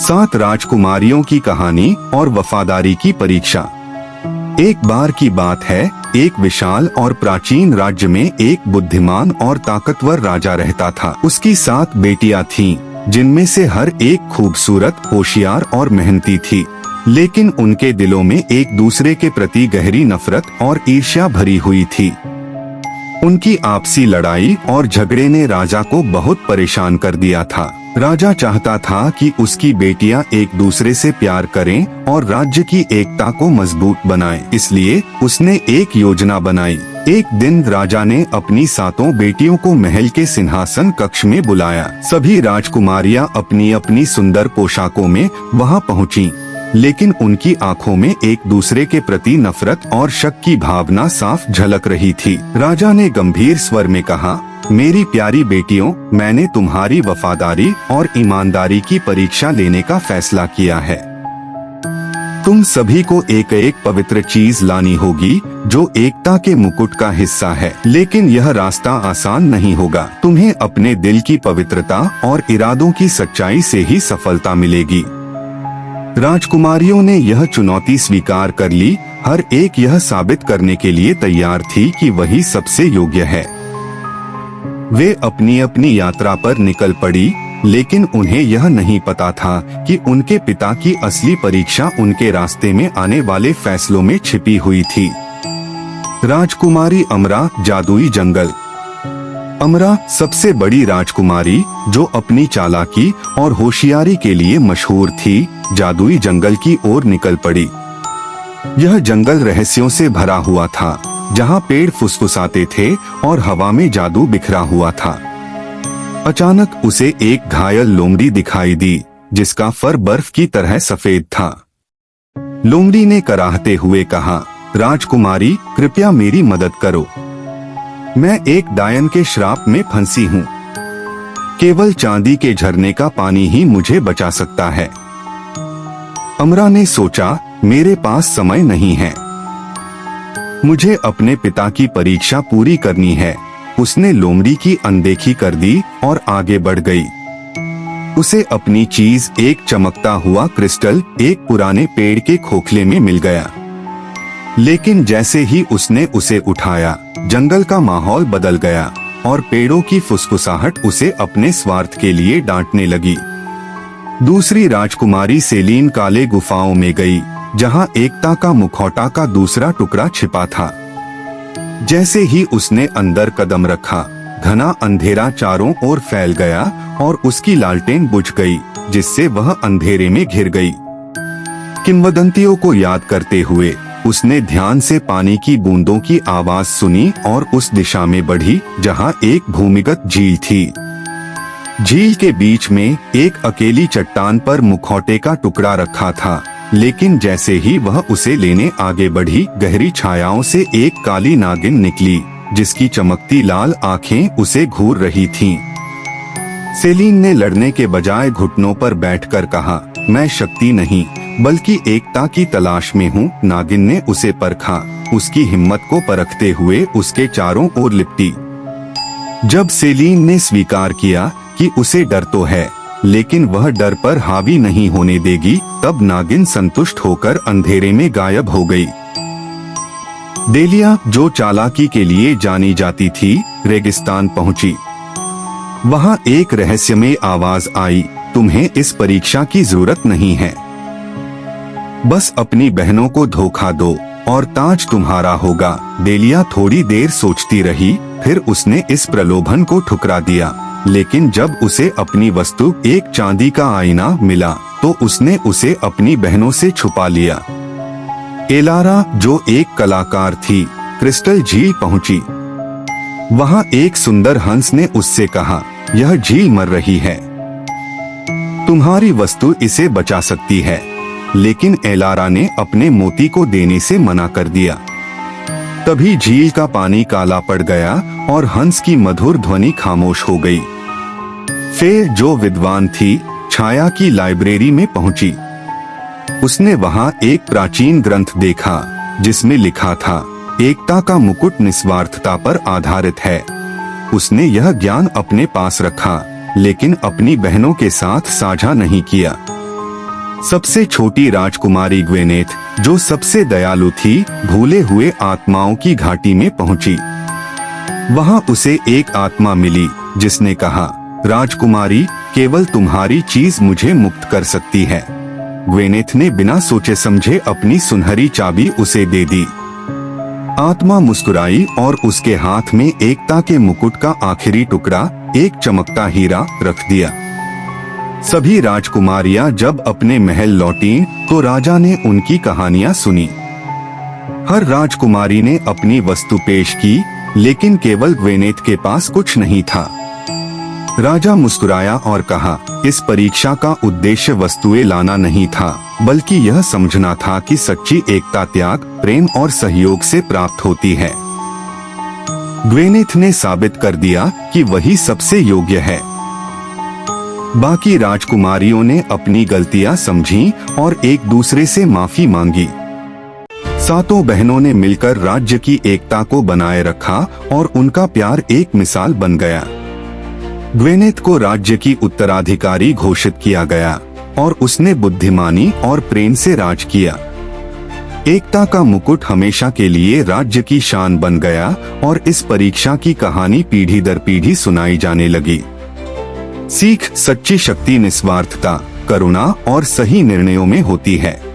7 राजकुमारियों की कहानी और वफादारी की परीक्षा। एक बार की बात है, एक विशाल और प्राचीन राज्य में एक बुद्धिमान और ताकतवर राजा रहता था। उसकी 7 बेटियां थीं, जिनमें से हर एक खूबसूरत, होशियार और मेहनती थी। लेकिन उनके दिलों में एक दूसरे के प्रति गहरी नफरत और ईर्ष्या भरी हुई थी। उनकी आपसी लड़ाई और झगड़े ने राजा को बहुत परेशान कर दिया था। राजा चाहता था कि उसकी बेटियां एक दूसरे से प्यार करें और राज्य की एकता को मजबूत बनाएं। इसलिए उसने एक योजना बनाई। एक दिन राजा ने अपनी 7 बेटियों को महल के सिंहासन कक्ष में बुलाया। सभी राजकुमारियां अपनी अपनी सुंदर पोशाकों में वहां पहुंची, लेकिन उनकी आंखों में एक दूसरे के प्रति नफरत और शक की भावना साफ झलक रही थी। राजा ने गंभीर स्वर में कहा, मेरी प्यारी बेटियों, मैंने तुम्हारी वफादारी और ईमानदारी की परीक्षा लेने का फैसला किया है। तुम सभी को एक एक पवित्र चीज लानी होगी जो एकता के मुकुट का हिस्सा है। लेकिन यह रास्ता आसान नहीं होगा। तुम्हें अपने दिल की पवित्रता और इरादों की सच्चाई से ही सफलता मिलेगी। राजकुमारियों ने यह चुनौती स्वीकार कर ली। हर एक यह साबित करने के लिए तैयार थी कि वही सबसे योग्य है। वे अपनी अपनी यात्रा पर निकल पड़ी, लेकिन उन्हें यह नहीं पता था कि उनके पिता की असली परीक्षा उनके रास्ते में आने वाले फैसलों में छिपी हुई थी। राजकुमारी अमरा, जादुई जंगल। अमरा सबसे बड़ी राजकुमारी, जो अपनी चालाकी और होशियारी के लिए मशहूर थी, जादुई जंगल की ओर निकल पड़ी। यह जंगल रहस्यों से भरा हुआ था, जहाँ पेड़ फुसफुसाते थे और हवा में जादू बिखरा हुआ था। अचानक उसे एक घायल लोमड़ी दिखाई दी, जिसका फर बर्फ की तरह सफेद था। लोमड़ी ने कराहते हुए कहा, राजकुमारी, कृपया मेरी मदद करो। मैं एक डायन के श्राप में फंसी हूँ। केवल चांदी के झरने का पानी ही मुझे बचा सकता है। अमरा ने सोचा, मेरे पास समय नहीं है। मुझे अपने पिता की परीक्षा पूरी करनी है। उसने लोमड़ी की अनदेखी कर दी और आगे बढ़ गई। उसे अपनी चीज, एक चमकता हुआ क्रिस्टल, एक पुराने पेड़ के खोखले में मिल गया। लेकिन जैसे ही उसने उसे उठाया, जंगल का माहौल बदल गया और पेड़ों की फुसफुसाहट उसे अपने स्वार्थ के लिए डांटने लगी। दूसरी राजकुमारी सेलीन काले गुफाओं में गई, जहां एकता का मुखौटा का दूसरा टुकड़ा छिपा था। जैसे ही उसने अंदर कदम रखा, घना अंधेरा चारों ओर फैल गया और उसकी लालटेन बुझ गई, जिससे वह अंधेरे में घिर गई। किंवदंतियों को याद करते हुए उसने ध्यान से पानी की बूंदों की आवाज सुनी और उस दिशा में बढ़ी जहां एक भूमिगत झील थी। झील के बीच में एक अकेली चट्टान पर मुखौटे का टुकड़ा रखा था, लेकिन जैसे ही वह उसे लेने आगे बढ़ी, गहरी छायाओं से एक काली नागिन निकली, जिसकी चमकती लाल आंखें उसे घूर रही थीं। सेलीन ने लड़ने के बजाय घुटनों पर बैठकर कहा, मैं शक्ति नहीं बल्कि एकता की तलाश में हूँ। नागिन ने उसे परखा, उसकी हिम्मत को परखते हुए उसके चारों ओर लिपटी। जब सेलीन ने स्वीकार किया कि उसे डर तो है, लेकिन वह डर पर हावी नहीं होने देगी, तब नागिन संतुष्ट होकर अंधेरे में गायब हो गई। डेलिया, जो चालाकी के लिए जानी जाती थी, रेगिस्तान पहुंची। वहां एक रहस्यमय आवाज आई, तुम्हें इस परीक्षा की जरूरत नहीं है। बस अपनी बहनों को धोखा दो और ताज तुम्हारा होगा। डेलिया थोड़ी देर सोचती रही, फिर उसने इस प्रलोभन को ठुकरा दिया। लेकिन जब उसे अपनी वस्तु, एक चांदी का आईना, मिला, तो उसने उसे अपनी बहनों से छुपा लिया। एलारा, जो एक कलाकार थी, क्रिस्टल झील पहुंची। वहां एक सुंदर हंस ने उससे कहा, यह झील मर रही है, तुम्हारी वस्तु इसे बचा सकती है। लेकिन एलारा ने अपने मोती को देने से मना कर दिया। तभी झील का पानी काला पड़ गया और हंस की मधुर ध्वनि खामोश हो गई। फे, जो विद्वान थी, छाया की लाइब्रेरी में पहुंची। उसने वहां एक प्राचीन ग्रंथ देखा, जिसमें लिखा था, एकता का मुकुट निस्वार्थता पर आधारित है। उसने यह ज्ञान अपने पास रखा, लेकिन अपनी बहनों के साथ साझा नहीं किया। सबसे छोटी राजकुमारी ग्वेनेथ, जो सबसे दयालु थी, भूले हुए आत्माओं की घाटी में पहुंची। वहां उसे एक आत्मा मिली जिसने कहा, राजकुमारी, केवल तुम्हारी चीज मुझे मुक्त कर सकती है। ग्वेनेथ ने बिना सोचे समझे अपनी सुनहरी चाबी उसे दे दी। आत्मा मुस्कुराई और उसके हाथ में एकता के मुकुट का आखिरी टुकड़ा, एक चमकता हीरा, रख दिया। सभी राजकुमारियां जब अपने महल लौटीं, तो राजा ने उनकी कहानियां सुनी। हर राजकुमारी ने अपनी वस्तु पेश की, लेकिन केवल ग्वेनेथ के पास कुछ नहीं था। राजा मुस्कुराया और कहा, इस परीक्षा का उद्देश्य वस्तुएं लाना नहीं था, बल्कि यह समझना था कि सच्ची एकता त्याग, प्रेम और सहयोग से प्राप्त होती है। ग्वेनेथ ने साबित कर दिया कि वही सबसे योग्य है। बाकी राजकुमारियों ने अपनी गलतियां समझी और एक दूसरे से माफी मांगी। सातों बहनों ने मिलकर राज्य की एकता को बनाए रखा और उनका प्यार एक मिसाल बन गया। ग्वेनेथ को राज्य की उत्तराधिकारी घोषित किया गया और उसने बुद्धिमानी और प्रेम से राज किया। एकता का मुकुट हमेशा के लिए राज्य की शान बन गया और इस परीक्षा की कहानी पीढ़ी दर पीढ़ी सुनाई जाने लगी। सीख, सच्ची शक्ति निस्वार्थता, करुणा और सही निर्णयों में होती है।